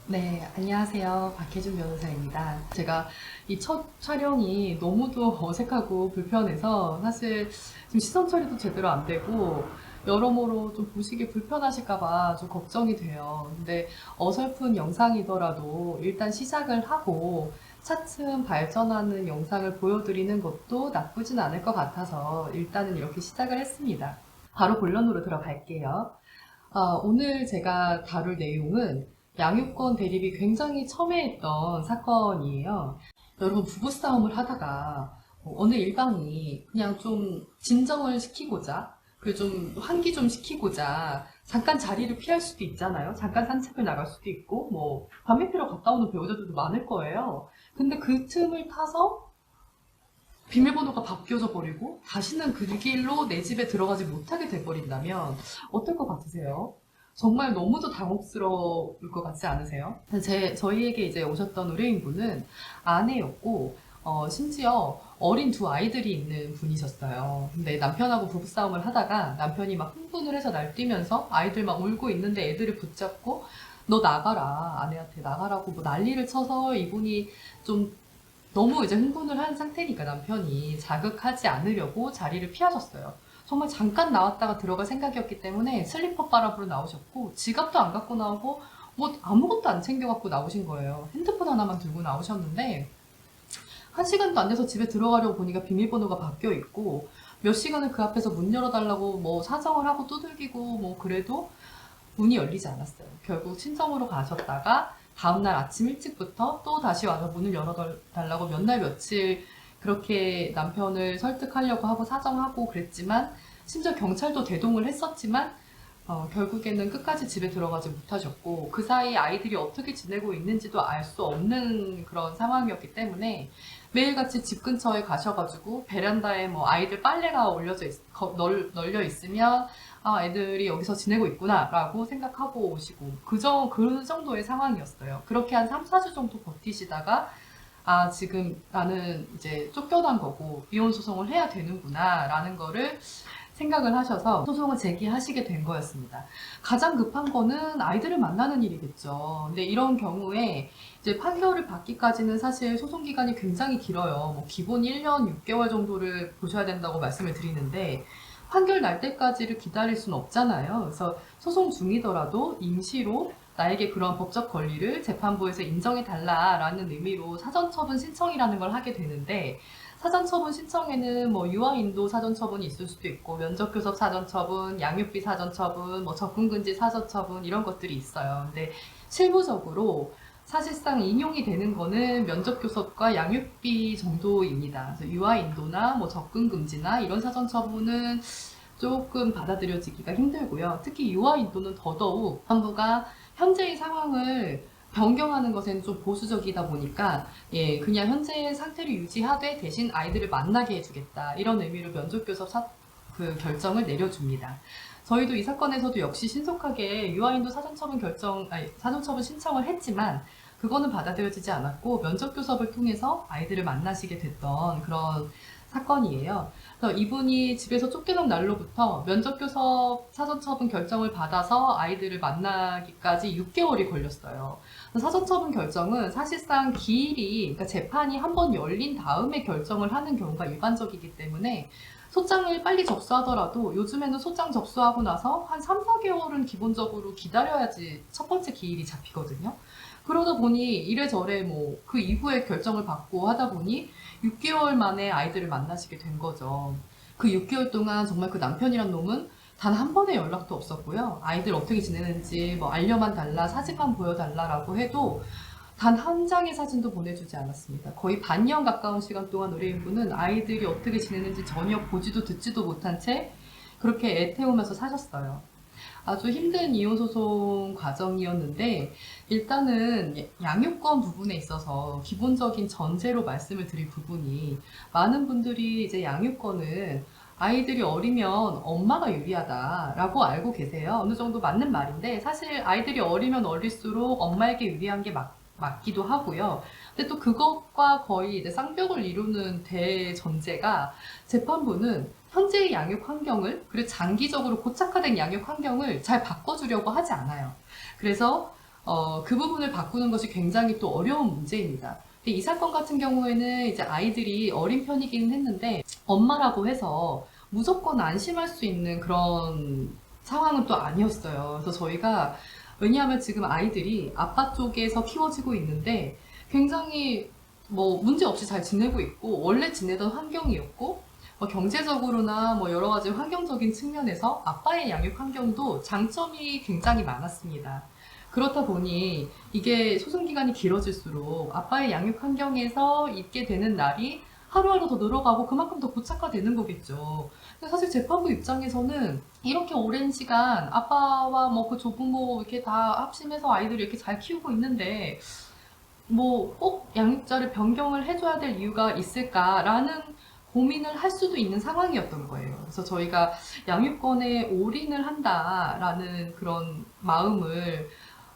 네, 안녕하세요. 박혜준 변호사입니다. 제가 이 첫 촬영이 너무도 어색하고 불편해서 사실 지금 시선 처리도 제대로 안 되고 여러모로 좀 보시기 불편하실까봐 좀 걱정이 돼요. 근데 어설픈 영상이더라도 일단 시작을 하고 차츰 발전하는 영상을 보여드리는 것도 나쁘진 않을 것 같아서 일단은 이렇게 시작을 했습니다. 바로 본론으로 들어갈게요. 오늘 제가 다룰 내용은 양육권 대립이 굉장히 첨예했던 사건이에요. 여러분, 부부싸움을 하다가 어느 일방이 그냥 좀 진정을 시키고자, 그리고 좀 환기 좀 시키고자 잠깐 자리를 피할 수도 있잖아요. 잠깐 산책을 나갈 수도 있고, 뭐 담배 피러 갔다 오는 배우자들도 많을 거예요. 근데 그 틈을 타서 비밀번호가 바뀌어져 버리고 다시는 그 길로 내 집에 들어가지 못하게 돼버린다면 어떨 것 같으세요? 정말 너무도 당혹스러울 것 같지 않으세요? 저희에게 이제 오셨던 의뢰인분은 아내였고, 심지어 어린 두 아이들이 있는 분이셨어요. 근데 남편하고 부부싸움을 하다가 남편이 막 흥분을 해서 날뛰면서 아이들 막 울고 있는데 애들을 붙잡고 너 나가라, 아내한테 나가라고 뭐 난리를 쳐서 이분이 좀 너무 이제 흥분을 한 상태니까 남편이 자극하지 않으려고 자리를 피하셨어요. 정말 잠깐 나왔다가 들어갈 생각이었기 때문에 슬리퍼 바람으로 나오셨고 지갑도 안 갖고 나오고 뭐 아무것도 안 챙겨 갖고 나오신 거예요. 핸드폰 하나만 들고 나오셨는데 한 시간도 안 돼서 집에 들어가려고 보니까 비밀번호가 바뀌어 있고 몇 시간을 그 앞에서 문 열어달라고 뭐 사정을 하고 두들기고 뭐 그래도 문이 열리지 않았어요. 결국 친정으로 가셨다가 다음날 아침 일찍부터 또 다시 와서 문을 열어달라고 몇 날 며칠 그렇게 남편을 설득하려고 하고 사정하고 그랬지만 심지어 경찰도 대동을 했었지만 결국에는 끝까지 집에 들어가지 못하셨고 그 사이 아이들이 어떻게 지내고 있는지도 알 수 없는 그런 상황이었기 때문에 매일같이 집 근처에 가셔가지고 베란다에 뭐 아이들 빨래가 널려 있으면 애들이 여기서 지내고 있구나 라고 생각하고 오시고 그 정도의 상황이었어요. 그렇게 한 3, 4주 정도 버티시다가 지금 나는 이제 쫓겨난 거고 이혼 소송을 해야 되는구나 라는 거를 생각을 하셔서 소송을 제기하시게 된 거였습니다. 가장 급한 거는 아이들을 만나는 일이겠죠. 근데 이런 경우에 이제 판결을 받기까지는 사실 소송 기간이 굉장히 길어요. 뭐 기본 1년 6개월 정도를 보셔야 된다고 말씀을 드리는데 판결 날 때까지를 기다릴 수는 없잖아요. 그래서 소송 중이더라도 임시로 나에게 그러한 법적 권리를 재판부에서 인정해 달라라는 의미로 사전처분 신청이라는 걸 하게 되는데 사전처분 신청에는 뭐 유아인도 사전처분이 있을 수도 있고 면접교섭 사전처분, 양육비 사전처분, 뭐 접근금지 사전처분 이런 것들이 있어요. 근데 실무적으로 사실상 인용이 되는 거는 면접교섭과 양육비 정도입니다. 그래서 유아인도나 뭐 접근금지나 이런 사전처분은 조금 받아들여지기가 힘들고요. 특히 유아인도는 더더욱 정부가 현재의 상황을 변경하는 것에는 좀 보수적이다 보니까 그냥 현재의 상태를 유지하되 대신 아이들을 만나게 해주겠다 이런 의미로 면접교섭 그 결정을 내려줍니다. 저희도 이 사건에서도 역시 신속하게 유아인도 사전처분 신청을 했지만 그거는 받아들여지지 않았고 면접교섭을 통해서 아이들을 만나시게 됐던 그런 사건이에요. 그래서 이분이 집에서 쫓겨난 날로부터 면접교섭 사전처분 결정을 받아서 아이들을 만나기까지 6개월이 걸렸어요. 사전처분 결정은 사실상 그러니까 재판이 한 번 열린 다음에 결정을 하는 경우가 일반적이기 때문에 소장을 빨리 접수하더라도 요즘에는 소장 접수하고 나서 한 3, 4개월은 기본적으로 기다려야지 첫 번째 기일이 잡히거든요. 그러다 보니 이래저래 뭐 그 이후에 결정을 받고 하다 보니 6개월 만에 아이들을 만나시게 된 거죠. 그 6개월 동안 정말 그 남편이란 놈은 단 한 번의 연락도 없었고요. 아이들 어떻게 지내는지 뭐 알려만 달라, 사진만 보여달라라고 해도 단 한 장의 사진도 보내주지 않았습니다. 거의 반년 가까운 시간 동안 의뢰인분은 아이들이 어떻게 지내는지 전혀 보지도 듣지도 못한 채 그렇게 애태우면서 사셨어요. 아주 힘든 이혼소송 과정이었는데 일단은 양육권 부분에 있어서 기본적인 전제로 말씀을 드릴 부분이 많은 분들이 이제 양육권은 아이들이 어리면 엄마가 유리하다라고 알고 계세요. 어느 정도 맞는 말인데 사실 아이들이 어리면 어릴수록 엄마에게 유리한 게 맞기도 하고요. 근데 또 그것과 거의 이제 쌍벽을 이루는 대전제가 재판부는 현재의 양육 환경을 그리고 장기적으로 고착화된 양육 환경을 잘 바꿔주려고 하지 않아요. 그래서 그 부분을 바꾸는 것이 굉장히 또 어려운 문제입니다. 근데 이 사건 같은 경우에는 이제 아이들이 어린 편이기는 했는데 엄마라고 해서 무조건 안심할 수 있는 그런 상황은 또 아니었어요. 그래서 저희가 왜냐하면 지금 아이들이 아빠 쪽에서 키워지고 있는데 굉장히 뭐 문제 없이 잘 지내고 있고 원래 지내던 환경이었고 뭐 경제적으로나 뭐 여러 가지 환경적인 측면에서 아빠의 양육 환경도 장점이 굉장히 많았습니다. 그렇다 보니 이게 소송 기간이 길어질수록 아빠의 양육 환경에서 있게 되는 날이 하루하루 더 늘어가고 그만큼 더 고착화되는 거겠죠. 근데 사실 재판부 입장에서는 이렇게 오랜 시간 아빠와 뭐 그 조부모 이렇게 다 합심해서 아이들을 이렇게 잘 키우고 있는데 뭐 꼭 양육자를 변경을 해줘야 될 이유가 있을까라는 고민을 할 수도 있는 상황이었던 거예요. 그래서 저희가 양육권에 올인을 한다라는 그런 마음을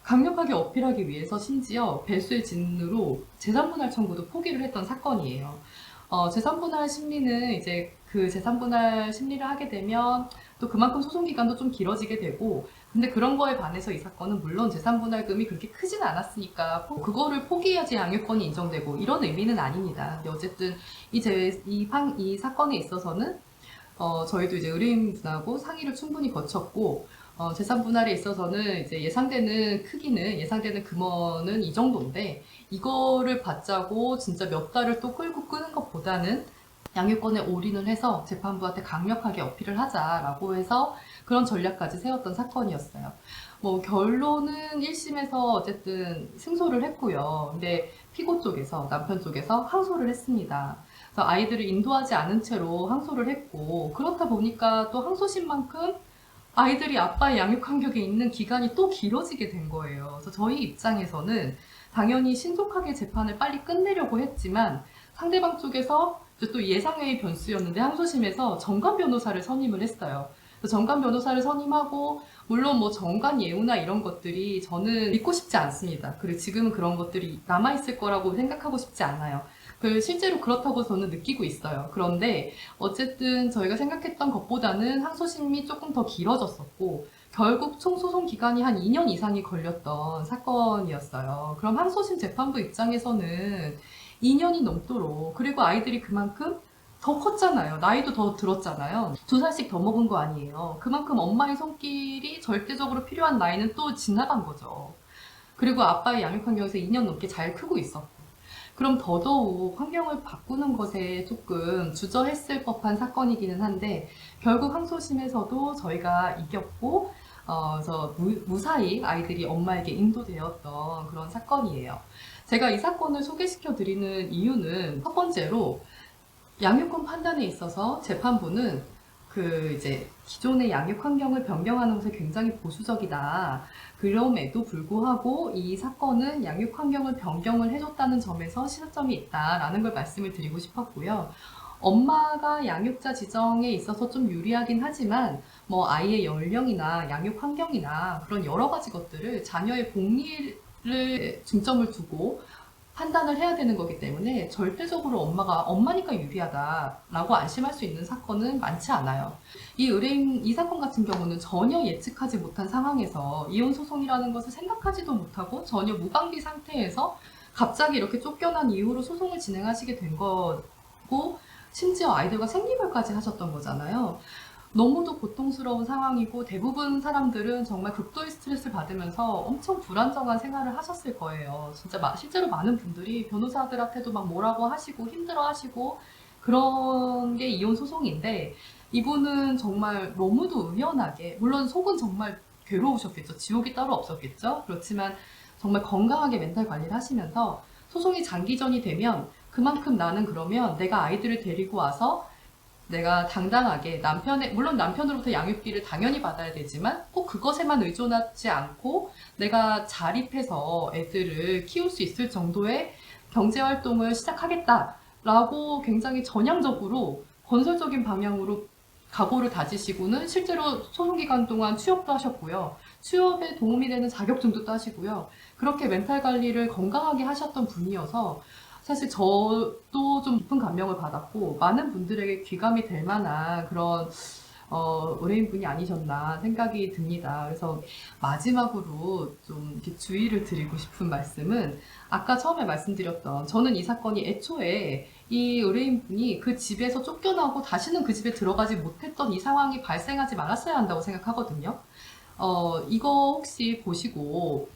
강력하게 어필하기 위해서 심지어 배수의 진으로 재산분할 청구도 포기를 했던 사건이에요. 재산분할 심리는 이제 그 재산분할 심리를 하게 되면 또 그만큼 소송기간도 좀 길어지게 되고 근데 그런 거에 반해서 이 사건은 물론 재산분할금이 그렇게 크진 않았으니까 그거를 포기해야지 양육권이 인정되고 이런 의미는 아닙니다. 근데 어쨌든 이 사건에 있어서는 저희도 이제 의뢰인분하고 상의를 충분히 거쳤고 재산 분할에 있어서는 이제 예상되는 금원은 이 정도인데 이거를 받자고 진짜 몇 달을 또 끌고 끄는 것보다는 양육권에 올인을 해서 재판부한테 강력하게 어필을 하자라고 해서 그런 전략까지 세웠던 사건이었어요. 뭐 결론은 1심에서 어쨌든 승소를 했고요. 근데 피고 쪽에서 남편 쪽에서 항소를 했습니다. 그래서 아이들을 인도하지 않은 채로 항소를 했고 그렇다 보니까 또 항소심만큼 아이들이 아빠의 양육 환경에 있는 기간이 또 길어지게 된 거예요. 그래서 저희 입장에서는 당연히 신속하게 재판을 빨리 끝내려고 했지만 상대방 쪽에서 또 예상외의 변수였는데 항소심에서 정관 변호사를 선임을 했어요. 그래서 정관 변호사를 선임하고 물론 뭐 정관 예우나 이런 것들이 저는 믿고 싶지 않습니다. 그리고 지금은 그런 것들이 남아있을 거라고 생각하고 싶지 않아요. 실제로 그렇다고 저는 느끼고 있어요. 그런데 어쨌든 저희가 생각했던 것보다는 항소심이 조금 더 길어졌었고 결국 총 소송 기간이 한 2년 이상이 걸렸던 사건이었어요. 그럼 항소심 재판부 입장에서는 2년이 넘도록 그리고 아이들이 그만큼 더 컸잖아요. 나이도 더 들었잖아요. 2살씩 더 먹은 거 아니에요. 그만큼 엄마의 손길이 절대적으로 필요한 나이는 또 지나간 거죠. 그리고 아빠의 양육 환경에서 2년 넘게 잘 크고 있었고 그럼 더더욱 환경을 바꾸는 것에 조금 주저했을 법한 사건이기는 한데 결국 항소심에서도 저희가 이겼고 그래서 무사히 아이들이 엄마에게 인도되었던 그런 사건이에요. 제가 이 사건을 소개시켜 드리는 이유는 첫 번째로 양육권 판단에 있어서 재판부는 이제 기존의 양육 환경을 변경하는 것에 굉장히 보수적이다. 그럼에도 불구하고 이 사건은 양육 환경을 변경을 해줬다는 점에서 시사점이 있다라는 걸 말씀을 드리고 싶었고요. 엄마가 양육자 지정에 있어서 좀 유리하긴 하지만 뭐 아이의 연령이나 양육 환경이나 그런 여러 가지 것들을 자녀의 복리를 중점을 두고 판단을 해야 되는 거기 때문에 절대적으로 엄마니까 유리하다라고 안심할 수 있는 사건은 많지 않아요. 이 사건 같은 경우는 전혀 예측하지 못한 상황에서 이혼 소송이라는 것을 생각하지도 못하고 전혀 무방비 상태에서 갑자기 이렇게 쫓겨난 이후로 소송을 진행하시게 된 거고 심지어 아이들과 생리별까지 하셨던 거잖아요. 너무도 고통스러운 상황이고 대부분 사람들은 정말 극도의 스트레스를 받으면서 엄청 불안정한 생활을 하셨을 거예요. 진짜 실제로 많은 분들이 변호사들한테도 막 뭐라고 하시고 힘들어 하시고 그런 게 이혼 소송인데 이분은 정말 너무도 의연하게 물론 속은 정말 괴로우셨겠죠. 지옥이 따로 없었겠죠. 그렇지만 정말 건강하게 멘탈 관리를 하시면서 소송이 장기전이 되면 그만큼 나는 그러면 내가 아이들을 데리고 와서 내가 당당하게 물론 남편으로부터 양육비를 당연히 받아야 되지만 꼭 그것에만 의존하지 않고 내가 자립해서 애들을 키울 수 있을 정도의 경제활동을 시작하겠다라고 굉장히 전향적으로 건설적인 방향으로 각오를 다지시고는 실제로 소송기간 동안 취업도 하셨고요. 취업에 도움이 되는 자격증도 따시고요. 그렇게 멘탈 관리를 건강하게 하셨던 분이어서 사실 저도 좀 깊은 감명을 받았고 많은 분들에게 귀감이 될 만한 그런 의뢰인분이 아니셨나 생각이 듭니다. 그래서 마지막으로 좀 이렇게 주의를 드리고 싶은 말씀은 아까 처음에 말씀드렸던 저는 이 사건이 애초에 이 의뢰인분이 그 집에서 쫓겨나고 다시는 그 집에 들어가지 못했던 이 상황이 발생하지 말았어야 한다고 생각하거든요. 이거 혹시 보시고,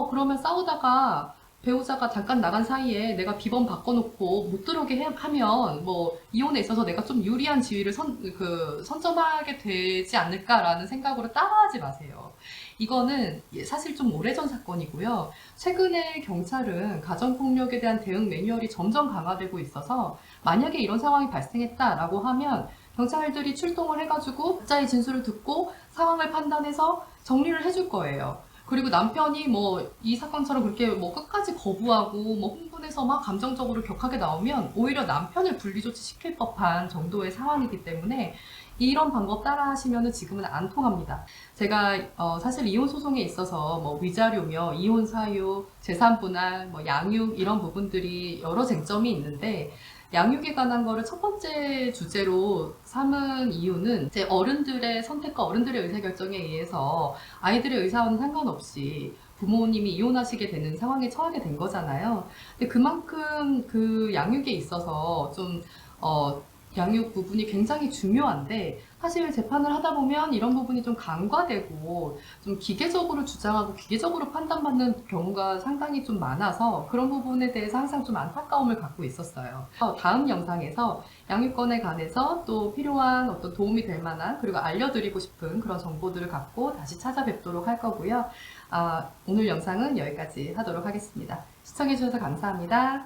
그러면 싸우다가 배우자가 잠깐 나간 사이에 내가 비번 바꿔놓고 못 들어오게 하면, 뭐, 이혼에 있어서 내가 좀 유리한 지위를 선점하게 되지 않을까라는 생각으로 따라하지 마세요. 이거는 사실 좀 오래전 사건이고요. 최근에 경찰은 가정폭력에 대한 대응 매뉴얼이 점점 강화되고 있어서 만약에 이런 상황이 발생했다라고 하면 경찰들이 출동을 해가지고 가짜의 진술을 듣고 상황을 판단해서 정리를 해줄 거예요. 그리고 남편이 뭐 이 사건처럼 그렇게 뭐 끝까지 거부하고 뭐 흥분해서 막 감정적으로 격하게 나오면 오히려 남편을 분리조치시킬 법한 정도의 상황이기 때문에 이런 방법 따라 하시면은 지금은 안 통합니다. 제가 사실 이혼 소송에 있어서 뭐 위자료며 이혼 사유, 재산 분할, 뭐 양육 이런 부분들이 여러 쟁점이 있는데 양육에 관한 거를 첫 번째 주제로 삼은 이유는 이제 어른들의 선택과 어른들의 의사결정에 의해서 아이들의 의사와는 상관없이 부모님이 이혼하시게 되는 상황에 처하게 된 거잖아요. 근데 그만큼 그 양육에 있어서 양육 부분이 굉장히 중요한데 사실 재판을 하다 보면 이런 부분이 좀 간과되고 좀 기계적으로 주장하고 기계적으로 판단받는 경우가 상당히 좀 많아서 그런 부분에 대해서 항상 좀 안타까움을 갖고 있었어요. 다음 영상에서 양육권에 관해서 또 필요한 어떤 도움이 될 만한 그리고 알려드리고 싶은 그런 정보들을 갖고 다시 찾아뵙도록 할 거고요. 오늘 영상은 여기까지 하도록 하겠습니다. 시청해주셔서 감사합니다.